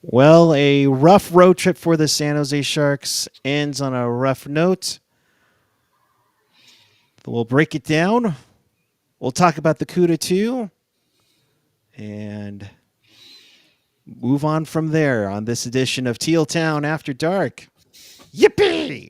Well, a rough road trip for the San Jose Sharks ends on a rough note. We'll break it down. We'll talk about the Kuhre too, and move on from there on this edition of Teal Town After Dark. Yippee!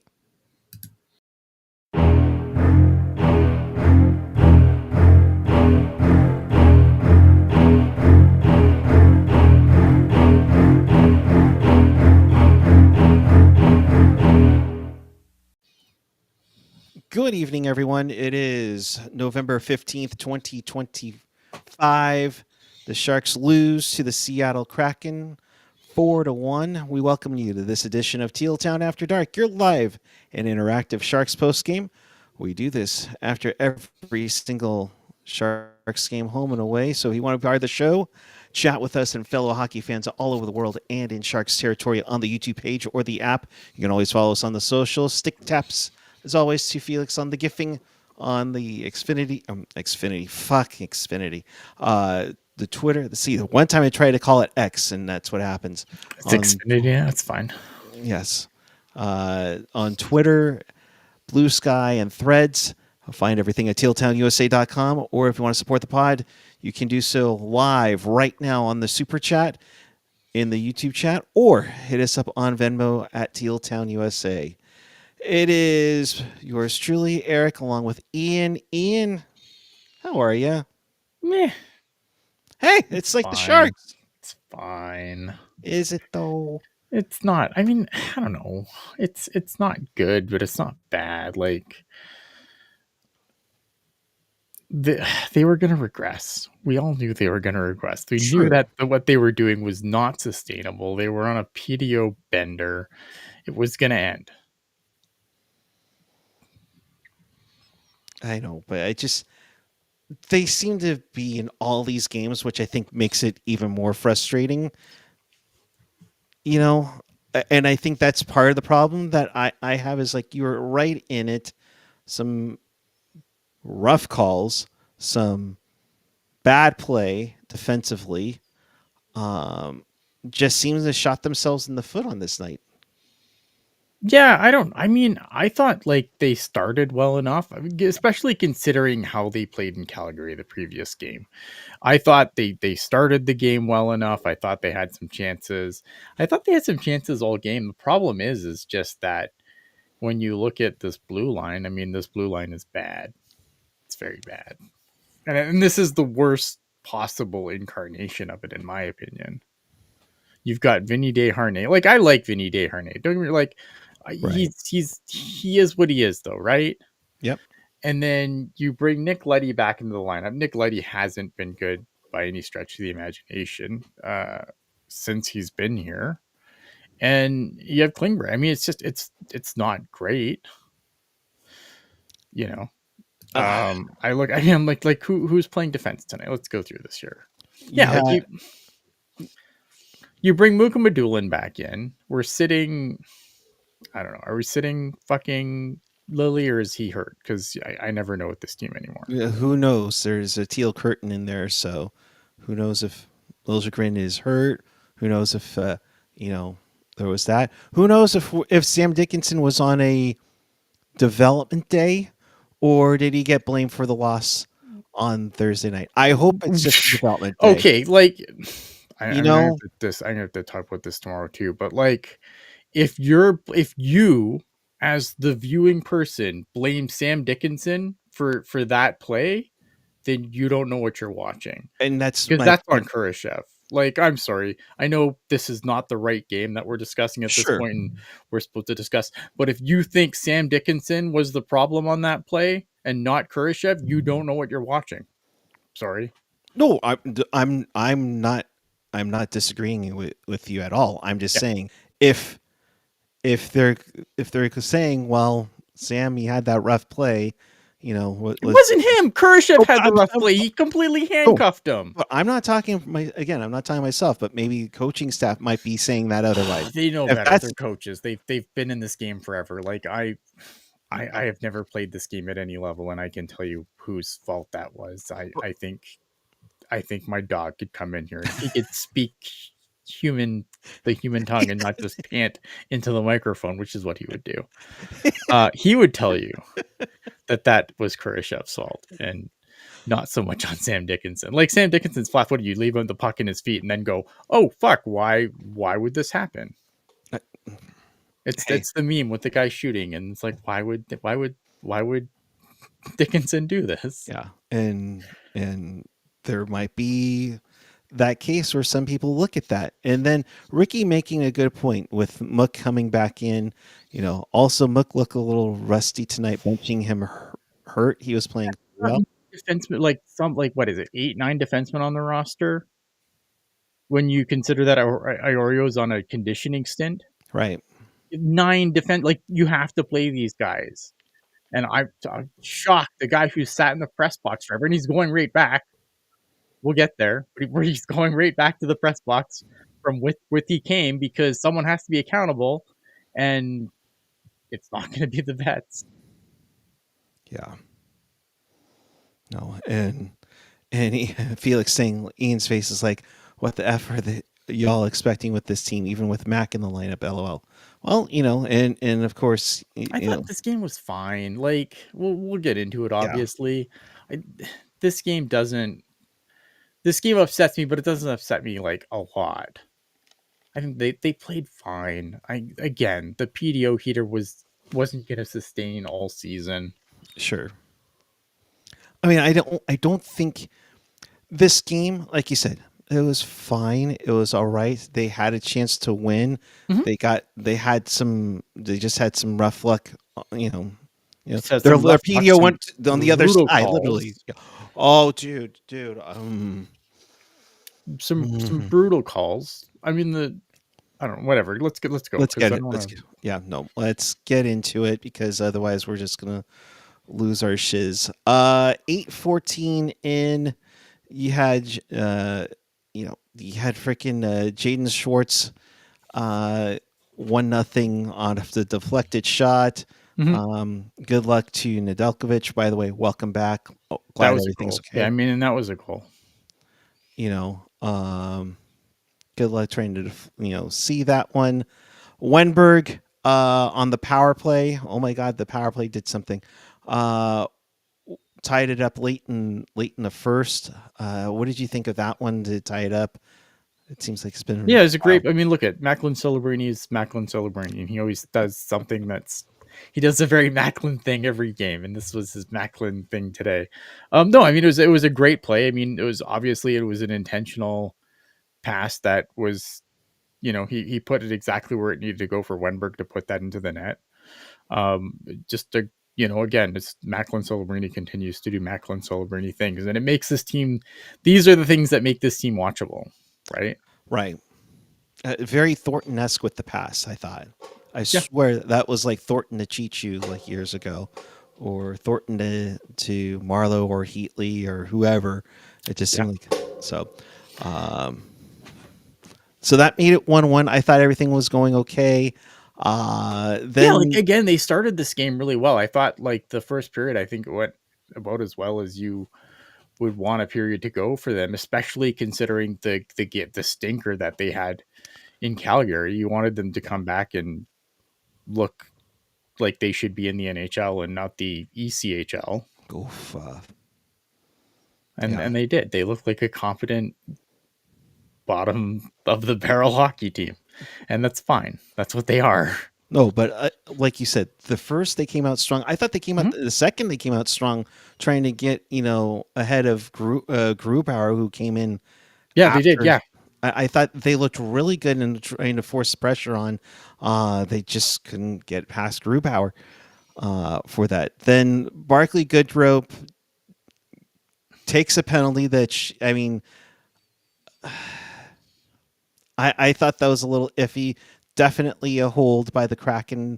Good evening, everyone. It is November 15th, 2025. The Sharks lose to the Seattle Kraken 4-1. We welcome you to this edition of Teal Town After Dark, your live and interactive Sharks postgame. We do this after every single Sharks game, home and away. So if you want to be part of the show, chat with us and fellow hockey fans all over the world and in Sharks territory on the YouTube page or the app. You can always follow us on the socials. Stick taps, as always, to Felix on the gifting on the Xfinity. The Twitter. See, the one time I tried to call it X, and that's what happens. It's Xfinity, yeah, that's fine. Yes. On Twitter, Blue Sky, and Threads. I'll find everything at tealtownusa.com. Or if you want to support the pod, you can do so live right now on the Super Chat in the YouTube chat, or hit us up on Venmo at tealtownusa. It is yours truly, Eric, along with Ian. Ian, how are you? Meh. Hey, it's like the Sharks. It's fine. Is it though? It's not. I mean, I don't know. It's not good, but it's not bad. Like they were going to regress. We all knew they were going to regress. We knew that what they were doing was not sustainable. They were on a PDO bender. It was going to end. I know, but they seem to be in all these games, which I think makes it even more frustrating. You know, and I think that's part of the problem that I have is like you're right in it. Some rough calls, some bad play defensively, just seems to shot themselves in the foot on this night. Yeah, I thought like they started well enough, especially considering how they played in Calgary the previous game. I thought they started the game well enough. I thought they had some chances. I thought they had some chances all game. The problem is just that when you look at this blue line, this blue line is bad. It's very bad. And this is the worst possible incarnation of it, in my opinion. You've got Vinny Desharnais. Like, I like Vinny Desharnais. Don't get me like, right. He is what he is, though, right? Yep. And then you bring Nick Leddy back into the lineup. Nick Leddy hasn't been good by any stretch of the imagination since he's been here. And you have Klingberg. It's not great. You know. I'm like who's playing defense tonight? Let's go through this here. Yeah, like you bring Muka Madulin back in. We're sitting. I don't know. Are we sitting fucking Lily, or is he hurt? Because I never know with this team anymore. Yeah, who knows? There's a teal curtain in there, so who knows if Liljegren is hurt? Who knows if there was that? Who knows if Sam Dickinson was on a development day, or did he get blamed for the loss on Thursday night? I hope it's just development day. Okay, like I'm gonna have to talk about this tomorrow too. But like, if you as the viewing person blame Sam Dickinson for that play, then you don't know what you're watching, and that's because that's on Kurashev. Like, I'm sorry. I know this is not the right game that we're discussing at this point, and we're supposed to discuss. But if you think Sam Dickinson was the problem on that play and not Kurashev, you don't know what you're watching. Sorry. No, I'm not disagreeing with you at all. I'm just saying if they're saying, well, Sam, he had that rough play. It wasn't him. Kurashev had the rough play. He completely handcuffed him. But I'm not talking I'm not talking myself, but maybe coaching staff might be saying that otherwise. They know better. They're coaches. They've been in this game forever. Like I have never played this game at any level, and I can tell you whose fault that was. I think my dog could come in here and he could speak the human tongue and not just pant into the microphone, which is what he would do. He would tell you that was Kurashev's fault and not so much on Sam Dickinson. Like Sam Dickinson's flat footed, you leave him the puck in his feet and then go, "Oh fuck, why would this happen?" Hey, It's the meme with the guy shooting, and it's like, why would Dickinson do this? yeah, and there might be that case where some people look at that, and then Ricky making a good point with Mook coming back in. Also Mook looked a little rusty tonight, benching him hurt. He was playing well, Defenseman, like what is it, 8-9 defensemen on the roster? When you consider that Iorio's on a conditioning stint, right? 9 defense, like you have to play these guys. And I'm shocked. The guy who sat in the press box forever, and he's going right back. We'll get there, where he's going right back to the press box from with he came, because someone has to be accountable, and it's not going to be the vets. Yeah. No, and Felix saying Ian's face is like, "What the f are y'all expecting with this team, even with Mac in the lineup?" LOL. Well, and of course, I thought this game was fine. Like we'll get into it. Obviously, I, this game upsets me, but it doesn't upset me like a lot. I think they played fine. Again, the PDO heater wasn't going to sustain all season. Sure. I mean, I don't think this game, like you said, it was fine. It was all right. They had a chance to win. Mhm. They just had some rough luck. Their PDO went on the other side, calls. literally. Oh, dude. Some brutal calls. I mean, I don't know, whatever. Let's go. Let's get into it, because otherwise we're just gonna lose our shiz. 8:14 in. You had freaking Jaden Schwartz 1-0 on the deflected shot. Mm-hmm. Good luck to Nedelkjovic, by the way. Welcome back. Glad everything's okay. Yeah, I mean, and that was a goal. Good luck trying to see that one. Wennberg on the power play. Oh my God, the power play did something. Tied it up late in the first. What did you think of that one to tie it up? It seems like it's been it was a great. I mean, look at Macklin Celebrini is Macklin Celebrini, and he always does something he does a very Macklin thing every game, and this was his Macklin thing today. No, I mean it was a great play. I mean, it was an intentional pass that was, he put it exactly where it needed to go for Wennberg to put that into the net. Again, it's Macklin Celebrini continues to do Macklin Celebrini things, and it makes this team. These are the things that make this team watchable, right? Right. Very Thornton-esque with the pass, I thought. I swear that was like Thornton to Chichu like years ago, or Thornton to Marlowe or Heatley or whoever. It just seemed like so. So that made it 1-1. I thought everything was going okay. Then again, they started this game really well. I thought like the first period, I think it went about as well as you would want a period to go for them, especially considering the stinker that they had in Calgary. You wanted them to come back and look like they should be in the NHL and not the ECHL. Oof. And they did. They looked like a competent bottom of the barrel hockey team, and that's fine. That's what they are. No, but like you said, the first they came out strong. I thought they came out the second they came out strong, trying to get ahead of Grubauer, who came in. Yeah, after. They did. Yeah, I thought they looked really good in trying to force pressure on. They just couldn't get past Grubauer for that. Then Barclay Goodrow takes a penalty that I thought that was a little iffy. Definitely a hold by the Kraken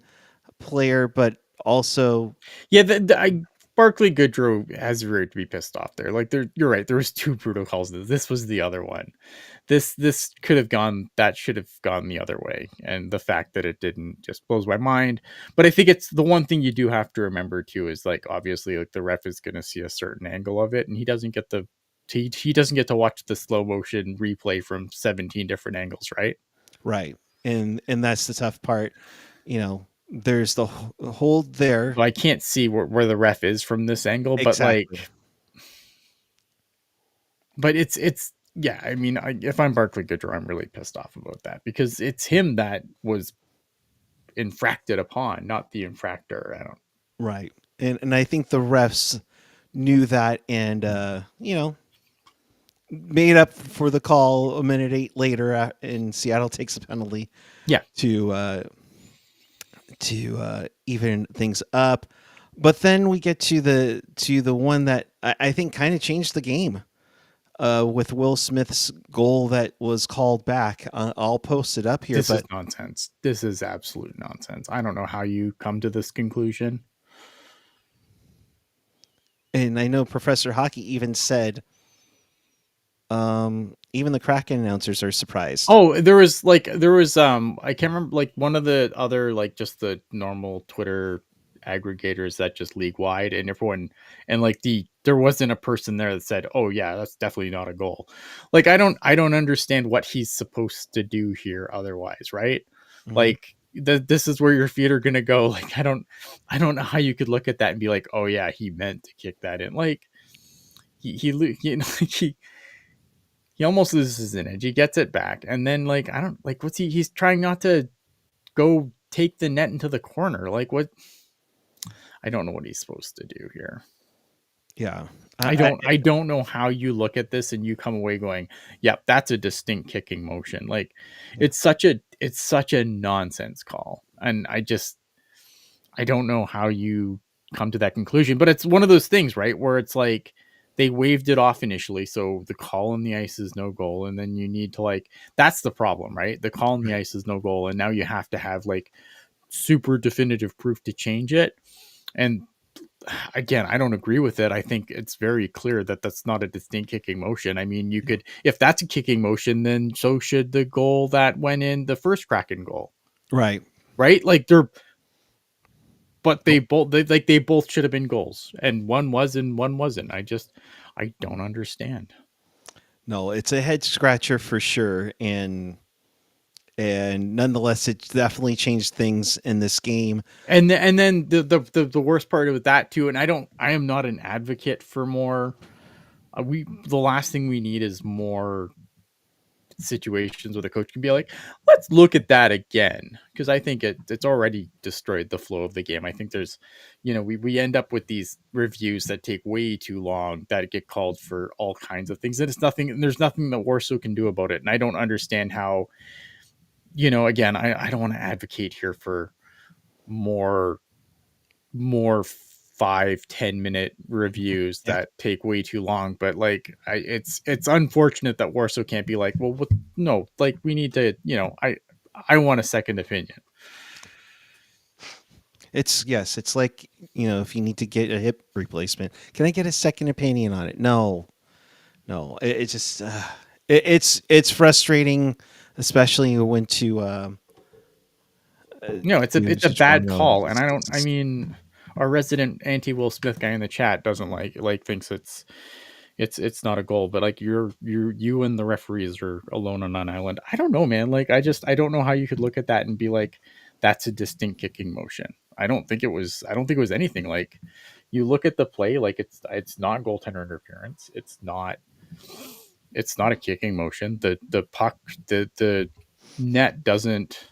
player, but also Barclay Goodrow has a right to be pissed off there. Like you're right. There was 2 brutal calls. This was the other one. This could have gone. That should have gone the other way. And the fact that it didn't just blows my mind. But I think it's the one thing you do have to remember too is like obviously like the ref is going to see a certain angle of it, and he doesn't get the he doesn't get to watch the slow motion replay from 17 different angles, right? Right. And that's the tough part. There's the hold there. So I can't see where the ref is from this angle, but Exactly. like, but it's yeah. I mean, if I'm Barclay Goodrow, I'm really pissed off about that because it's him that was infracted upon, not the infractor. I don't. Right. And I think the refs knew that and made up for the call a minute eight later and Seattle takes a penalty Yeah, to even things up. But then we get to the one that I think kind of changed the game with Will Smith's goal that was called back. I'll post it up here, this is but nonsense. This is absolute nonsense. I don't know how you come to this conclusion. and I know Professor Hockey even said, even the Kraken announcers are surprised. Oh, there was I can't remember, like one of the other, like just the normal Twitter aggregators that just league wide, and everyone, and like there wasn't a person there that said, "Oh yeah, that's definitely not a goal." Like I don't understand what he's supposed to do here otherwise, right? Mhm. Like this is where your feet are going to go. Like I don't know how you could look at that and be like, "Oh yeah, he meant to kick that in." Like you know, he almost loses his edge. He gets it back, and then like I don't like what's he's trying not to go take the net into the corner. Like what? I don't know what he's supposed to do here. Yeah. I don't know how you look at this and you come away going, "Yep, that's a distinct kicking motion." Like Yeah. it's such a nonsense call. And I don't know how you come to that conclusion, but it's one of those things, right? Where it's like they waved it off initially. So the call on the ice is no goal. And then you need to like, that's the problem, right? The call on the Right. ice is no goal. And now you have to have like super definitive proof to change it. And again, I don't agree with it. I think it's very clear that that's not a distinct kicking motion. I mean, you could, if that's a kicking motion, then so should the goal that went in the first Kraken goal, Right. right? Like they're, but they both should have been goals, and one was and one wasn't. I don't understand. No, it's a head scratcher for sure, and nonetheless, it definitely changed things in this game. And then the worst part of that too, and I am not an advocate for more. We the last thing we need is more situations where the coach can be like, let's look at that again, because I think it's already destroyed the flow of the game. I think there's, we end up with these reviews that take way too long, that get called for all kinds of things, and there's nothing that Warsaw can do about it. And I don't understand how, again, I don't want to advocate here for more 5-10 minute reviews Yeah. that take way too long, but like it's unfortunate that Warsaw can't be like, well, no, like we need to, I want a second opinion. It's like, if you need to get a hip replacement, can I get a second opinion on it? No, no, it's just it's frustrating, especially when It's a to bad Toronto. call, and I mean, our resident anti Will Smith guy in the chat doesn't like thinks it's not a goal, but like you and the referees are alone on an island. I don't know, man. Like I don't know how you could look at that and be like, that's a distinct kicking motion. I don't think it was anything. Like you look at the play, like it's not goaltender interference. It's not a kicking motion. The puck, the net doesn't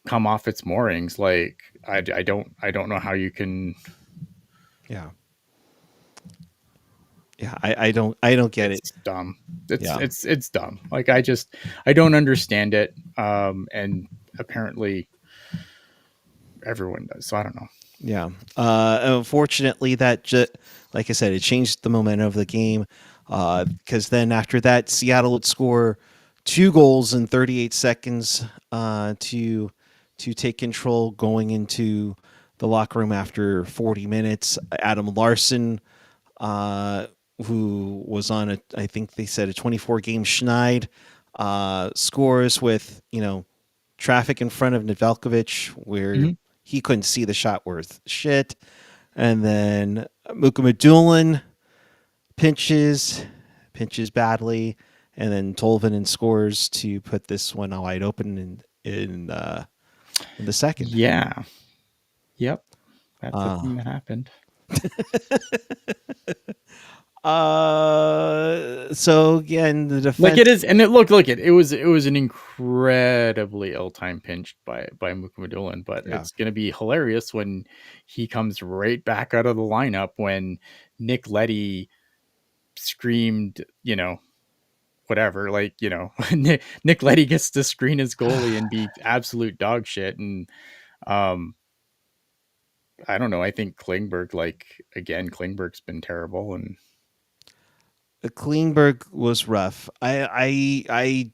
come off its moorings. Like I don't know how you can. Yeah, yeah, I don't get it. It's dumb. It's Yeah, it's dumb. Like I don't understand it. And apparently everyone does. So I don't know. yeah. Unfortunately, like I said, it changed the momentum of the game. Because then after that, Seattle would score 2 goals in 38 seconds to take control going into the locker room after 40 minutes. Adam Larson, uh, who was on I think they said a 24 game schneid, scores with traffic in front of Nedelkjovic where Mhm. he couldn't see the shot worth shit, and then Mukamadulin pinches pinches badly, and then Tolvanen scores to put this one wide open in the second. Yeah. Yep. That's the thing that happened. So again, the defense, Like it is, and it was an incredibly ill-timed pinch by Mukhamadullin, but yeah, it's gonna be hilarious when he comes right back out of the lineup when Nick Leddy screamed, whatever, Nick Leddy gets to screen his goalie and be absolute dog shit, and um, I don't know. I think Klingberg's been terrible, and Klingberg was rough. I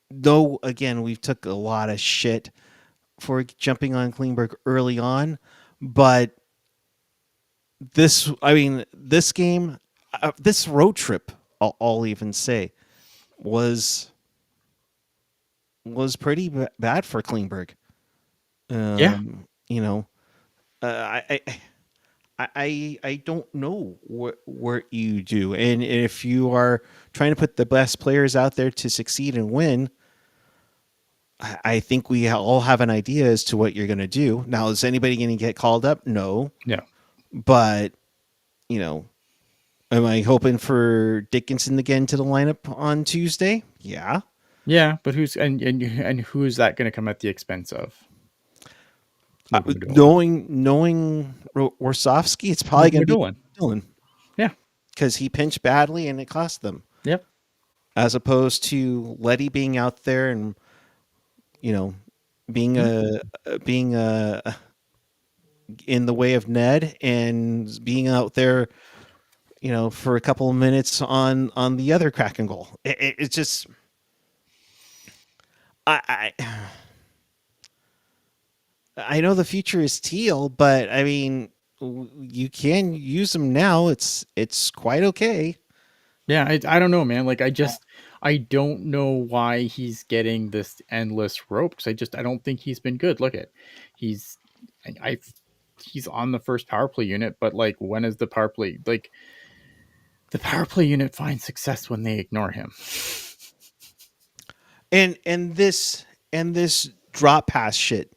know again we took a lot of shit for jumping on Klingberg early on, but this game, this road trip, I'll even say, was pretty bad for Klingberg. yeah, You know, I don't know what you do, and if you are trying to put the best players out there to succeed and win, I think we all have an idea as to what you're going to do. Now, is anybody going to get called up? No, no, but am I hoping for Dickinson to get into the lineup on Tuesday? Yeah. yeah. But who is that going to come at the expense of? Knowing Warsofsky, it's probably going to be Dylan. Yeah. Because he pinched badly and it cost them. Yep. As opposed to Letty being out there and being in the way of Ned and being out there, for a couple of minutes on the other Kraken goal. It's just I know the future is Teal, but I mean, you can use them now. It's quite okay. Yeah, I don't know, man. Like I don't know why he's getting this endless rope because I don't think he's been good. Look at he's I he's on the first power play unit, but like when is the power play the power play unit finds success when they ignore him. And this drop pass shit.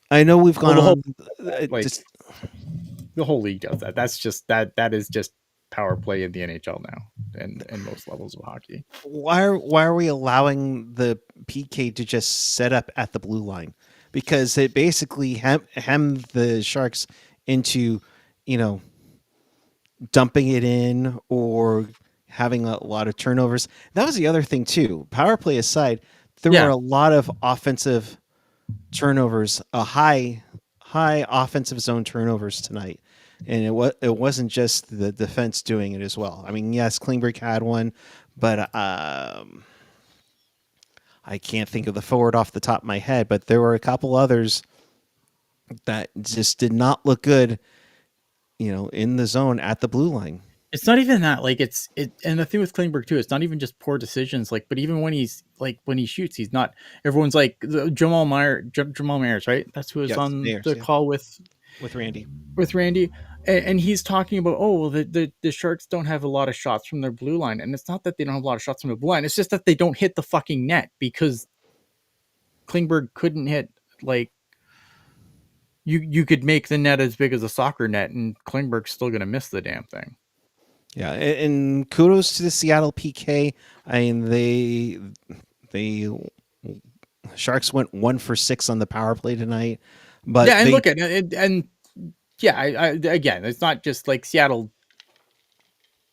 I know we've gone on the whole league does that. That's just that is just power play in the NHL now and most levels of hockey. Why are we allowing the PK to just set up at the blue line? Because it basically hemmed the Sharks into, dumping it in or having a lot of turnovers. That was the other thing too. Power play aside, there were a lot of offensive turnovers, a high offensive zone turnovers tonight. And it wasn't just the defense doing it as well. I mean, yes, Klingberg had one, but I can't think of the forward off the top of my head. But there were a couple others that just did not look good, in the zone at the blue line. It's not even that. Like and the thing with Klingberg too, it's not even just poor decisions. Like, but even when he shoots, he's not. Everyone's like Jamal Myers, right? That's who was on the call with Randy. With Randy, and he's talking about the Sharks don't have a lot of shots from their blue line, and it's not that they don't have a lot of shots from the blue line. It's just that they don't hit the fucking net because Klingberg couldn't hit like. You could make the net as big as a soccer net, and Klingberg's still going to miss the damn thing. Yeah, and kudos to the Seattle PK. I mean, they Sharks went 1 for 6 on the power play tonight. But yeah, and look at it, and yeah, I again, it's not just like Seattle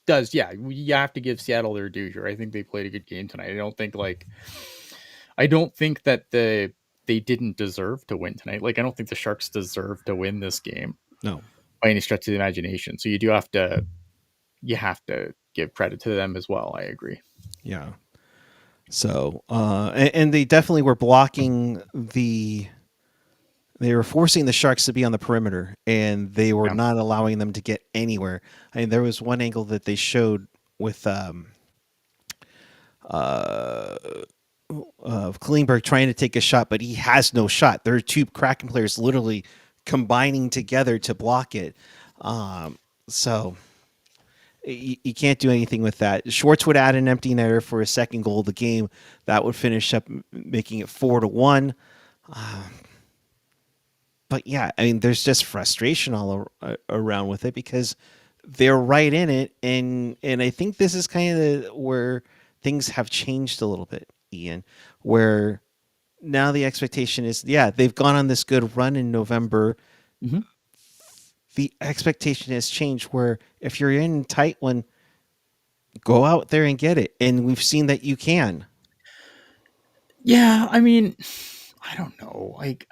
does. Yeah, you have to give Seattle their due here. I think they played a good game tonight. I don't think that they didn't deserve to win tonight. Like, I don't think the Sharks deserve to win this game. No, by any stretch of the imagination. So you have to give credit to them as well. I agree. Yeah. So, and they definitely were blocking they were forcing the Sharks to be on the perimeter, and they were not allowing them to get anywhere. I mean, there was one angle that they showed with Klingberg trying to take a shot, but he has no shot. There are two Kraken players literally combining together to block it. So You can't do anything with that. Schwartz would add an empty netter for a second goal of the game. That would finish up making it 4-1. But yeah, I mean, there's just frustration all around with it because they're right in it, and I think this is kind of where things have changed a little bit, Ian, where now the expectation is, yeah, they've gone on this good run in November. Mm-hmm. The expectation has changed where if you're in a tight one, go out there and get it, and we've seen that you can. Yeah, I mean, I don't know. Like,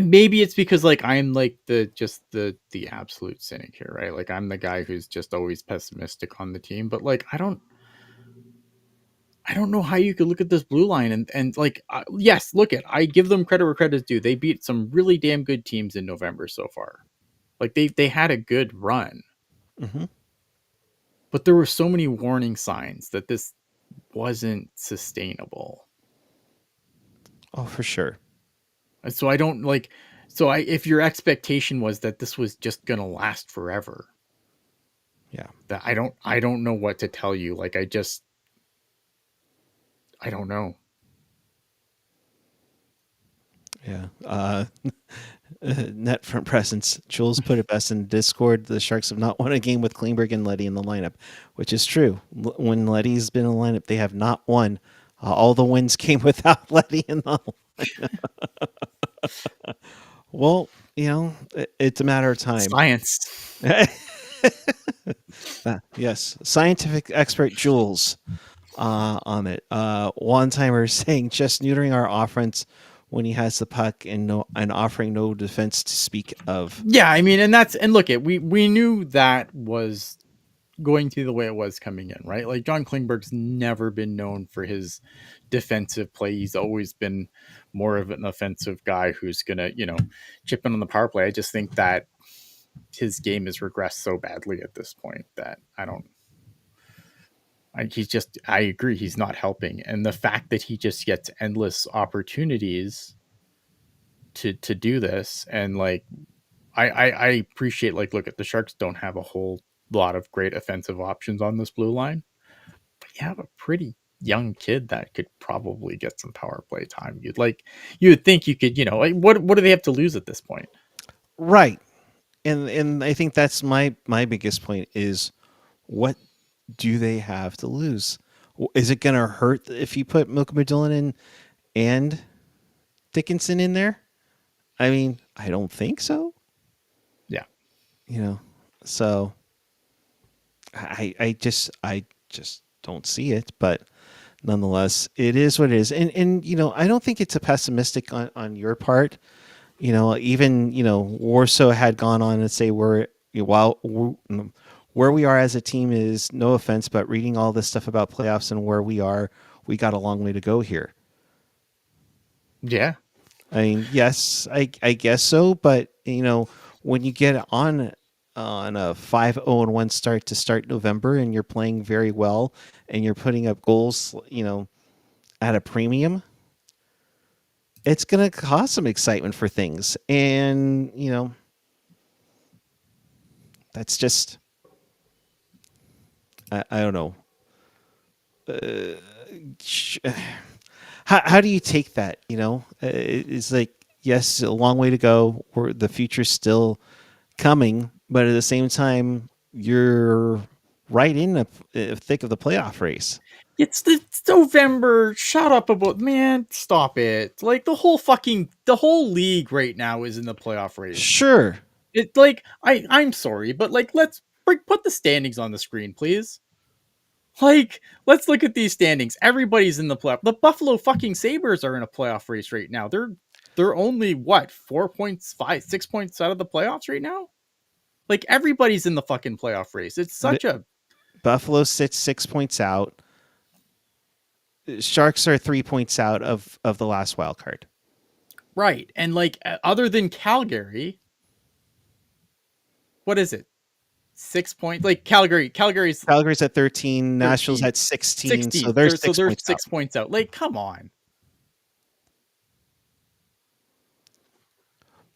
maybe it's because like I'm like the absolute cynic here, right? Like I'm the guy who's just always pessimistic on the team, but like I don't know how you could look at this blue line and like yes, look at I give them credit where credit's due. They beat some really damn good teams in November so far. Like they had a good run, Mm-hmm. but there were so many warning signs that this wasn't sustainable. Oh, for sure. So I don't like so I if your expectation was that this was just gonna last forever, Yeah. that I don't know what to tell you. Like I don't know. Yeah. Net front presence. Jules put it best in Discord. The Sharks have not won a game with Klingberg and Leddy in the lineup, which is true. When Leddy's been in the lineup, they have not won. All the wins came without Leddy in the Well, it's a matter of time. Science. Yes, scientific expert Jules on it. One timer saying just neutering our offense when he has the puck and offering no defense to speak of. Yeah, I mean, and look at we knew that was going to be the way it was coming in, right? Like John Klingberg's never been known for his defensive play. He's always been more of an offensive guy who's gonna, chip in on the power play. I just think that his game has regressed so badly at this point that I don't. He's just. I agree. He's not helping, and the fact that he just gets endless opportunities to do this, and like I appreciate like look at the Sharks don't have a whole lot of great offensive options on this blue line, but you have a pretty young kid that could probably get some power play time. You would think you could, like what do they have to lose at this point? Right, and I think that's my biggest point is what do they have to lose? Is it going to hurt if you put Milk Madillan in and Dickinson in there? I mean, I don't think so. Yeah. So I just don't see it, but nonetheless, it is what it is. And I don't think it's a pessimistic on your part. Even Warsaw had gone on and say where we are as a team is no offense, but reading all this stuff about playoffs and where we are, we got a long way to go here. Yeah. I mean, yes, I guess so, but when you get on a 5-0-1 start to start November and you're playing very well and you're putting up goals, at a premium, it's going to cause some excitement for things. And, that's just I don't know. How do you take that? It's like, yes, a long way to go. The future's still coming, but at the same time, you're right in the thick of the playoff race. It's November. Shut up about man. Stop it. Like the whole league right now is in the playoff race. Sure. It like I'm sorry, but like let's put the standings on the screen, please. Like, let's look at these standings. Everybody's in the playoff. The Buffalo fucking Sabres are in a playoff race right now. They're only what 4 points, 6 points out of the playoffs right now. Like everybody's in the fucking playoff race. It's such a Buffalo sits 6 points out. Sharks are 3 points out of the last wild card. right. And like other than Calgary, what is it? 6 points. Like Calgary's Calgary's at 13, Nashville's 13, at 16, so 16. they're So 6 they're points out. 6 points out. Like, come on.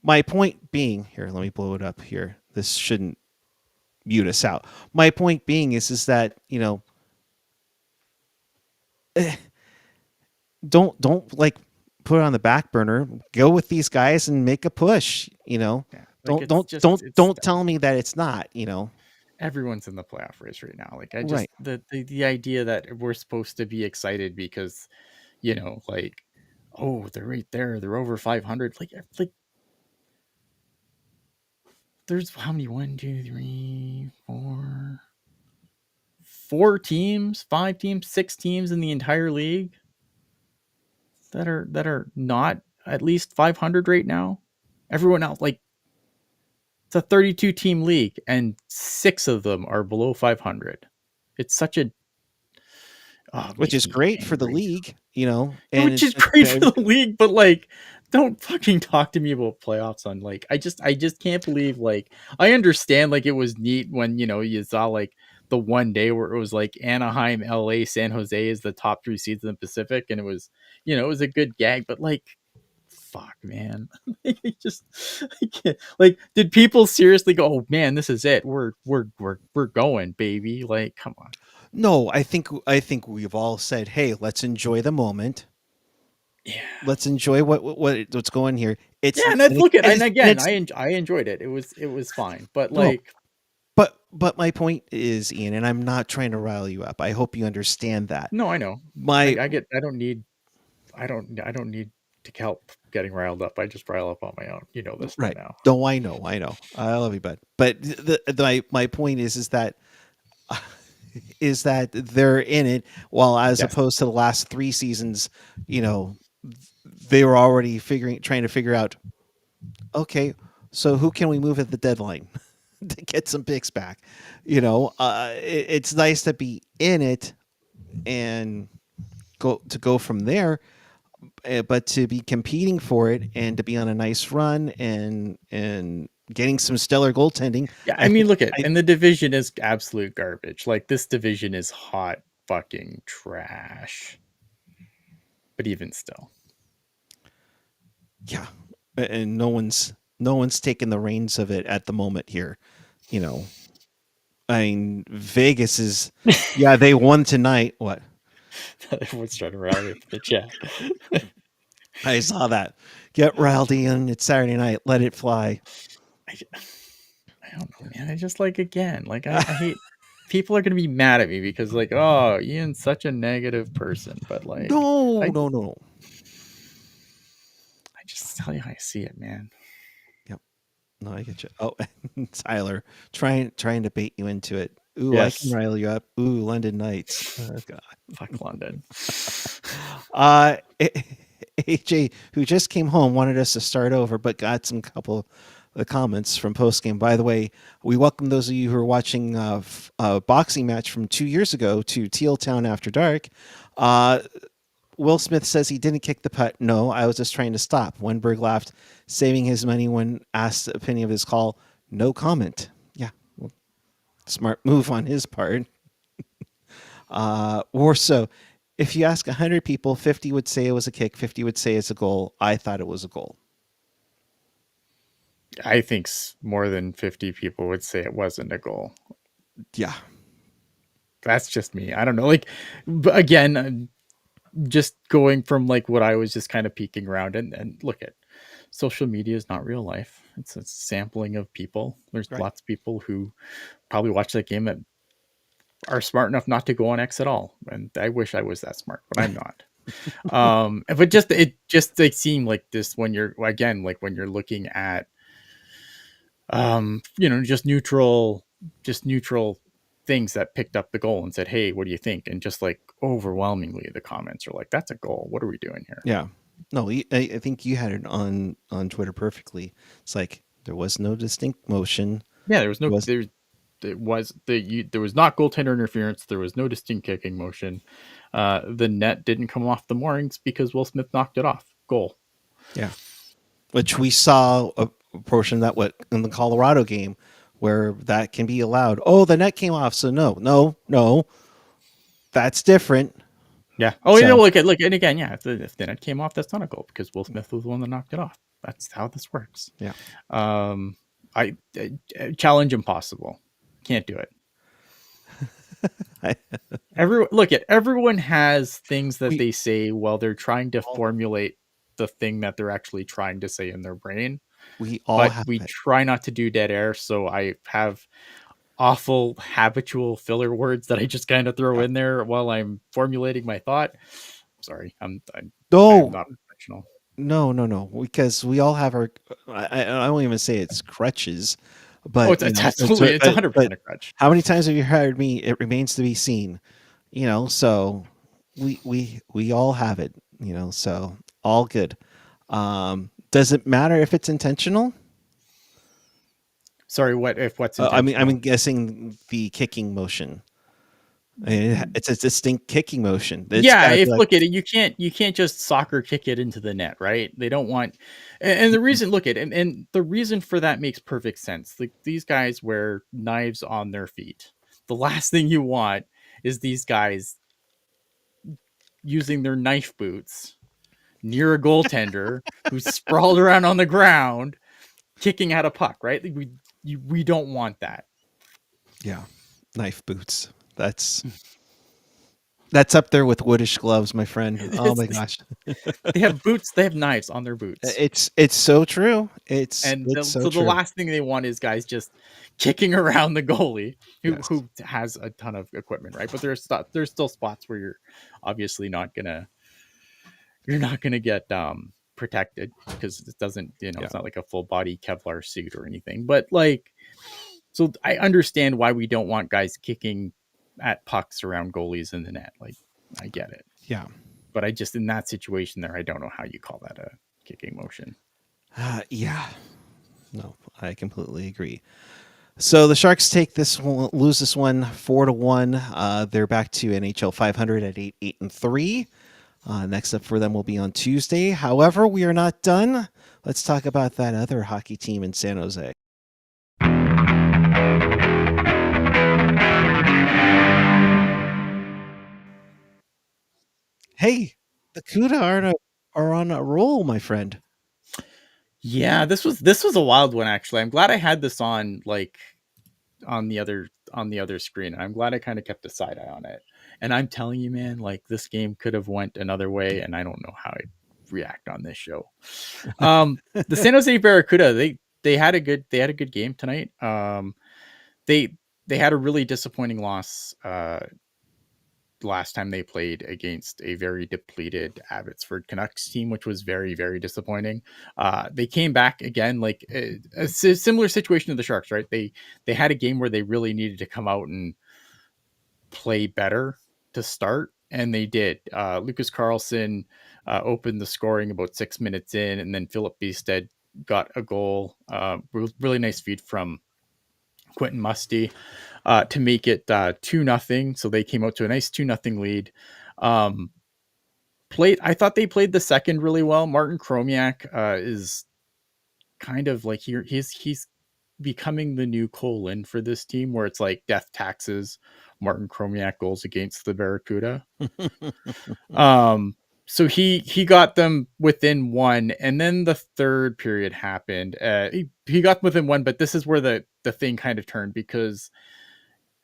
My point being here, let me blow it up here. This shouldn't mute us out. My point being is that, you know, don't like put it on the back burner. Go with these guys and make a push. You know, Yeah, like don't it's don't just don't it's don't tell me that it's not. You know, everyone's in the playoff race right now. Like I just right? the idea that we're supposed to be excited because like, oh, they're right there, they're over 500. Like there's how many? One, two, three, four teams, five teams, six teams in the entire league that are not at least 500 right now. Everyone else, like, it's a 32 team league, and six of them are below 500. It's such a it Which makes is me great for the angry. league. You know, and Which is it's great for the league, but like, don't fucking talk to me about playoffs on like. I just can't believe like I understand like it was neat when you saw like the one day where it was like Anaheim, LA, San Jose is the top three seeds in the Pacific, and it was it was a good gag, but like fuck man. I just I can't like did people seriously go, oh man, this is it. We're going, baby. Like, come on. no, I think we've all said, hey, let's enjoy the moment. Yeah. Let's enjoy what's going here. Yeah, It's and let's look at and and it's and again, it's I enjoyed it. It was fine, but no, like, but my point is, Ian, and I'm not trying to rile you up. I hope you understand that. no, I know. My I get. I don't need to help getting riled up. I just rile up on my own. You know this by right. now. No, I know. I love you, bud. But my point is that they're in it, while as Yes. opposed to the last 3 seasons, you know, they were already trying to figure out, okay, so who can we move at the deadline to get some picks back? You know, it's nice to be in it and go from there, but to be competing for it and to be on a nice run and getting some stellar goaltending, Yeah, I I mean, think look at I and the division is absolute garbage. Like this division is hot fucking trash. But even still, yeah, and no one's taking the reins of it at the moment here. You know, I mean, Vegas is, yeah, they won tonight. What? everyone's trying to rally up the chat. I saw that. Get riled, Ian. It's Saturday night. Let it fly. I, I don't know, man. I just like again, like I hate people are gonna be mad at me because like, oh, Ian's such a negative person, but like No, I no, no, no. I just tell you how I see it, man. Yep. No, I get you. Oh, Tyler, trying to bait you into it. Ooh, I can Yes. rile you up. Ooh, London Knights. Oh, God. Fuck London. Uh, AJ, who just came home, wanted us to start over, but got some couple of comments from postgame. By the way, we welcome those of you who are watching a boxing match from 2 years ago to Teal Town After Dark. Uh, Will Smith says he didn't kick the putt. No, I was just trying to stop. Wennberg laughed, saving his money when asked the opinion of his call. No comment. Yeah, well, smart move on his part. Or so, if you ask 100 people, 50 would say it was a kick, 50 would say it's a goal. I thought it was a goal. I think more than 50 people would say it wasn't a goal. Yeah. That's just me. I don't know. Like, again, just going from like what I was just kind of peeking around and look at social media is not real life. It's a sampling of people. There's Right. lots of people who probably watch that game that are smart enough not to go on X at all. And I wish I was that smart, but I'm not. But it just they seem like this when you're again, like when you're looking at just neutral things that picked up the goal and said, hey, what do you think? And just like overwhelmingly the comments are like, that's a goal, what are we doing here? Yeah. No, I think you had it on Twitter perfectly. It's like there was no distinct motion. Yeah, there was There no was there was not goaltender interference, there was no distinct kicking motion. The net didn't come off the moorings because Will Smith knocked it off. Goal. yeah, which we saw a portion of that what in the Colorado game where that can be allowed. Oh, the net came off, so no, that's different. Yeah. Oh, So look, and again, yeah, if the net came off, that's not a goal because Will Smith was the one that knocked it off. That's how this works. yeah, Um, I challenge impossible. Can't do it. I- Everyone has things that we they say while they're trying to formulate the thing that they're actually trying to say in their brain, we all but have we it. try not to do dead air. So I have awful habitual filler words that I just kind of throw Yeah. in there while I'm formulating my thought. Sorry, I am No, not professional. no, because we all have our. I won't even say it's crutches, Oh, but it's absolutely, it's but 100% a crutch. how many times have you heard me? It remains to be seen. So we all have it. So all good. Does it matter if it's intentional? Sorry, what's I'm intentional? guessing the kicking motion. It's a distinct kicking motion. It's Yeah, got to be if like, look at it, you can't just soccer kick it into the net, right? They don't want, and the reason, look at, and the reason for that makes perfect sense. Like, these guys wear knives on their feet. The last thing you want is these guys using their knife boots near a goaltender who's sprawled around on the ground kicking at a puck, right? Like, we don't want that. yeah, knife boots. That's up there with woodish gloves, my friend. Oh my gosh, They have boots, they have knives on their boots. it's so true. And It's so so the true. last thing they want is guys just kicking around the goalie who Yes. who has a ton of equipment, right? But there's still spots where you're obviously not gonna get protected because it doesn't, Yeah. it's not like a full body Kevlar suit or anything. But like, so I understand why we don't want guys kicking at pucks around goalies in the net. Like, I get it. Yeah. But I just, in that situation there, I don't know how you call that a kicking motion. Yeah. No, I completely agree. So the Sharks lose this one 4-1. They're back to NHL 500 at 8-3. Next up for them will be on Tuesday. However, we are not done. Let's talk about that other hockey team in San Jose. Hey, the Kuhre are on a roll, my friend. Yeah, this was a wild one actually. I'm glad I had this on, like, on the other screen. I'm glad I kind of kept a side eye on it. And I'm telling you, man, like, this game could have went another way, and I don't know how I'd react on this show. The San Jose Barracuda, they had a good game tonight. They they had a really disappointing loss last time they played against a very depleted Abbotsford Canucks team, which was very, very disappointing. They came back again, like a similar situation to the Sharks, right? They had a game where they really needed to come out and play better to start, and they did. Lucas Carlson opened the scoring about 6 minutes in, and then Philip Beestead got a goal. Really nice feed from Quentin Musty to make it 2-0. So they came out to a nice 2-0 lead. Um, I thought they played the second really well. Martin Chromiak is kind of like, he's becoming the new Colin for this team, where it's like death taxes Martin Chromiak goals against the Barracuda. Um, so he got them within one, and then the third period happened. He got them within one, but this is where the thing kind of turned, because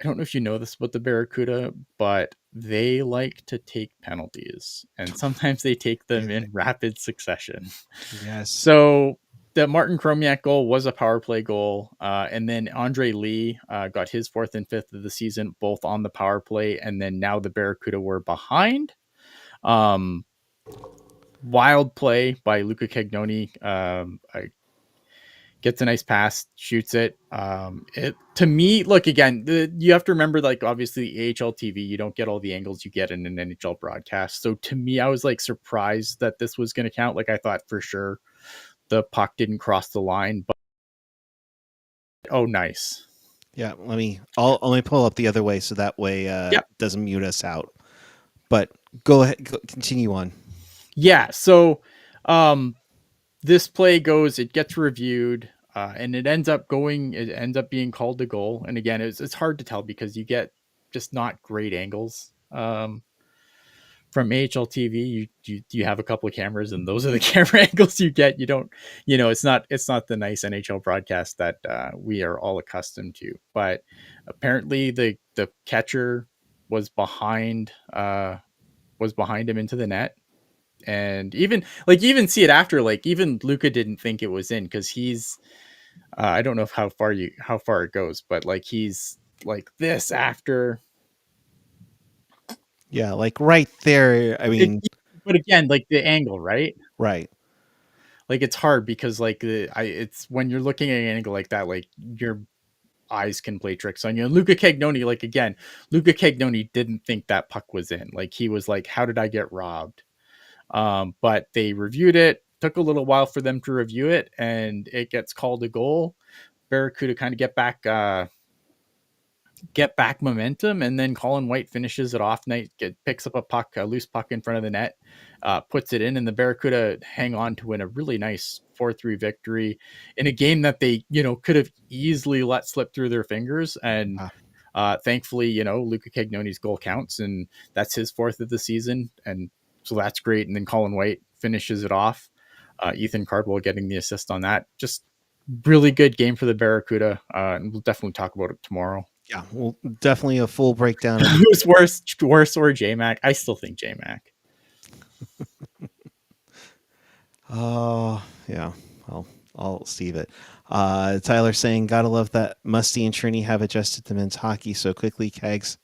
I don't know if you know this about the Barracuda, but they like to take penalties, and sometimes they take them in rapid succession. Yes. So the Martin Chromiak goal was a power play goal, and then Andre Lee got his fourth and fifth of the season, both on the power play, and then now the Barracuda were behind. Wild play by Luca Cagnoni. Gets a nice pass, shoots it. It, to me, look, again, you have to remember, like, obviously AHL TV, you don't get all the angles you get in an NHL broadcast. So to me, I was like surprised that this was going to count. Like, I thought for sure the puck didn't cross the line, but oh, nice. Yeah, let me pull up the other way so that way Yep. it doesn't mute us out. But go ahead, continue on. Yeah. So this play goes, it gets reviewed, and it ends up being called a goal. And again, it's hard to tell because you get just not great angles from AHL TV, you have a couple of cameras, and those are the camera angles you get. You don't, it's not the nice NHL broadcast that we are all accustomed to. But apparently, the catcher was behind him into the net, and even see it after, like even Luka didn't think it was in because he's I don't know how far it goes, but like he's like this after. Yeah, like right there. I It, mean, but again, like the angle, right? right. Like it's hard because like it's when you're looking at an angle like that, like your eyes can play tricks on you. And Luca Cagnoni, like again, Luca Cagnoni didn't think that puck was in. Like he was like, "How did I get robbed?" But they reviewed it. Took a little while for them to review it, and it gets called a goal. Barracuda kind of get back momentum, and then Colin White finishes it off. Picks up a loose puck in front of the net, puts it in, and the Barracuda hang on to win a really nice 4-3 victory in a game that they could have easily let slip through their fingers. And thankfully, Luca Cagnoni's goal counts, and that's his fourth of the season, and so that's great. And then Colin White finishes it off. Ethan Cardwell getting the assist on that. Just really good game for the Barracuda, and we'll definitely talk about it tomorrow. Yeah, well, definitely a full breakdown of Who's worse or J-Mac? I still think J-Mac. Oh, yeah. I'll see it. Tyler saying, gotta love that Musty and Trini have adjusted to men's hockey so quickly. Kegs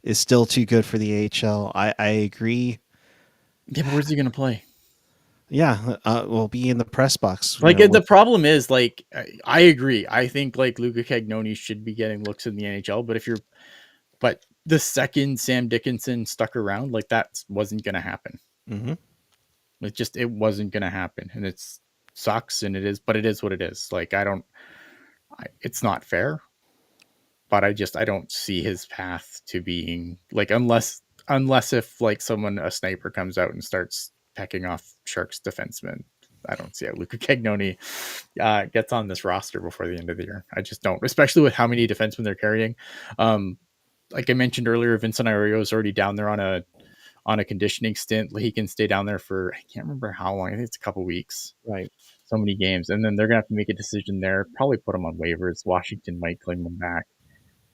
is still too good for the AHL. I agree. Yeah, but where's he going to play? Yeah, we'll be in the press box. Like the problem is, like, I agree. I think like Luca Cagnoni should be getting looks in the NHL, but the second Sam Dickinson stuck around, like that wasn't going to happen. Mm-hmm. It wasn't going to happen, and it sucks, and it is what it is. Like it's not fair, but I don't see his path to being like unless if like a sniper comes out and starts pecking off Sharks defensemen. I don't see how Luca Cagnoni gets on this roster before the end of the year. I just don't, especially with how many defensemen they're carrying. Like I mentioned earlier, Vincent Ario is already down there on a conditioning stint. He can stay down there for I can't remember how long. I think it's a couple weeks. Right. So many games, and then they're gonna have to make a decision there. Probably put him on waivers. Washington might claim him back,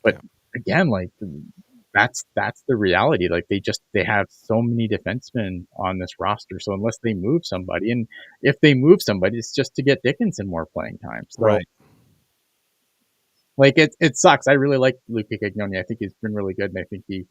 but again, like that's the reality. Like they have so many defensemen on this roster. So unless they move somebody, and if they move somebody, it's just to get Dickinson more playing time. So right. like it sucks. I really like Luca Cagnoni. I think he's been really good, and I think he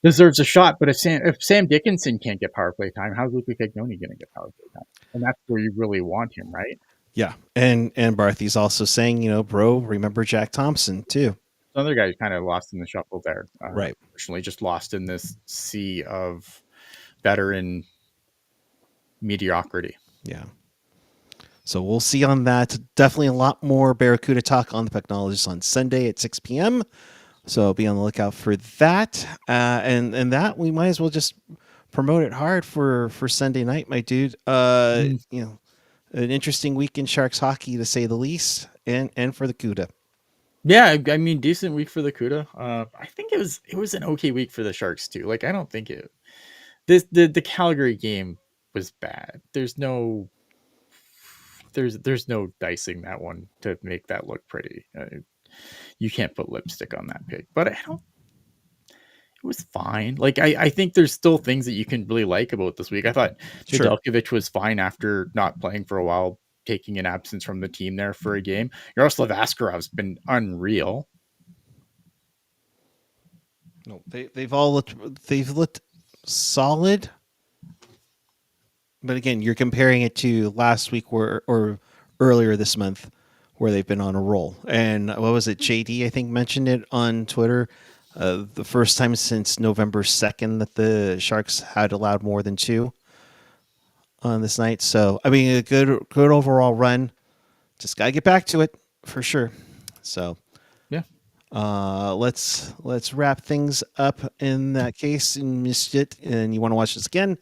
deserves a shot. But if Sam Dickinson can't get power play time, how's Luca Cagnoni going to get power play time? And that's where you really want him, right? Yeah, and Barthy's also saying, bro, remember Jack Thompson too. Another guy who's kind of lost in the shuffle there. Right. Unfortunately, just lost in this sea of veteran mediocrity. Yeah. So we'll see on that. Definitely a lot more Barracuda talk on the Technologist on Sunday at 6 p.m. So be on the lookout for that. And that we might as well just promote it hard for Sunday night, my dude. An interesting week in Sharks hockey to say the least, and for the CUDA. Yeah, I mean, decent week for the CUDA. I think it was an okay week for the Sharks too. Like I don't think the Calgary game was bad. There's no dicing that one to make that look pretty. You can't put lipstick on that pig, but it was fine. Like I think there's still things that you can really like about this week. I thought Nedelkjovic was fine after not playing for a while, taking an absence from the team there for a game. Yaroslav Askarov's been unreal. No, they've looked solid. But again, you're comparing it to last week or earlier this month where they've been on a roll. And what was it? JD, I think, mentioned it on Twitter. The first time since November 2nd that the Sharks had allowed more than 2 on this night. So, I mean, a good overall run. Just got to get back to it for sure. So, yeah. Let's wrap things up in that case. And missed it, and you want to watch this again,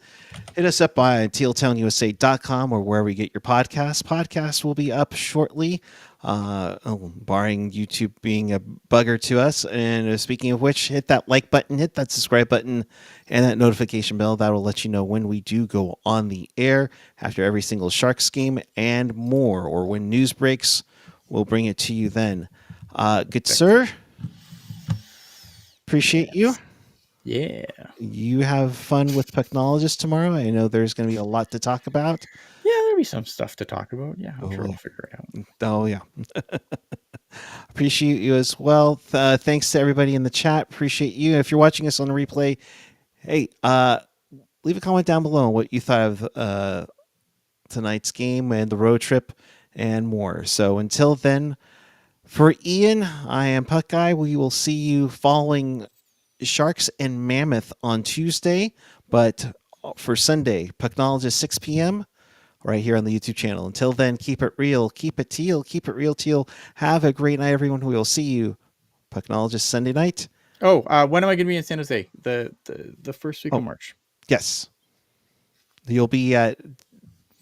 hit us up by tealtownusa.com or wherever you get your podcasts. Podcast will be up shortly, barring YouTube being a bugger to us. And speaking of which, hit that like button, hit that subscribe button, and that notification bell. That will let you know when we do go on the air after every single Sharks game and more, or when news breaks, we'll bring it to you then. Good sir, appreciate you. Yeah. You have fun with Pucknologist tomorrow. I know there's going to be a lot to talk about. Yeah, there'll be some stuff to talk about. Yeah, I'm sure yeah. we'll figure it out. Oh, yeah. Appreciate you as well. Thanks to everybody in the chat. Appreciate you. If you're watching us on the replay, hey, leave a comment down below on what you thought of tonight's game and the road trip and more. So until then, for Ian, I am Puck Guy. We will see you following Sharks and Mammoth on Tuesday, but for Sunday, Pucknologist 6 p.m. right here on the YouTube channel. Until then, keep it real, keep it teal, keep it real teal. Have a great night, everyone. We will see you Pucknologist Sunday night. Oh, when am I going to be in San Jose? The first week of March. Yes. You'll be at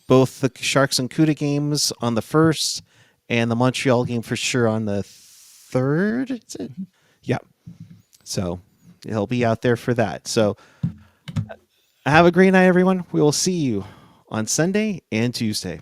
both the Sharks and Kuhre games on the 1st and the Montreal game for sure on the 3rd. Is it? Yeah. So he'll be out there for that. So have a great night, everyone. We will see you on Sunday and Tuesday.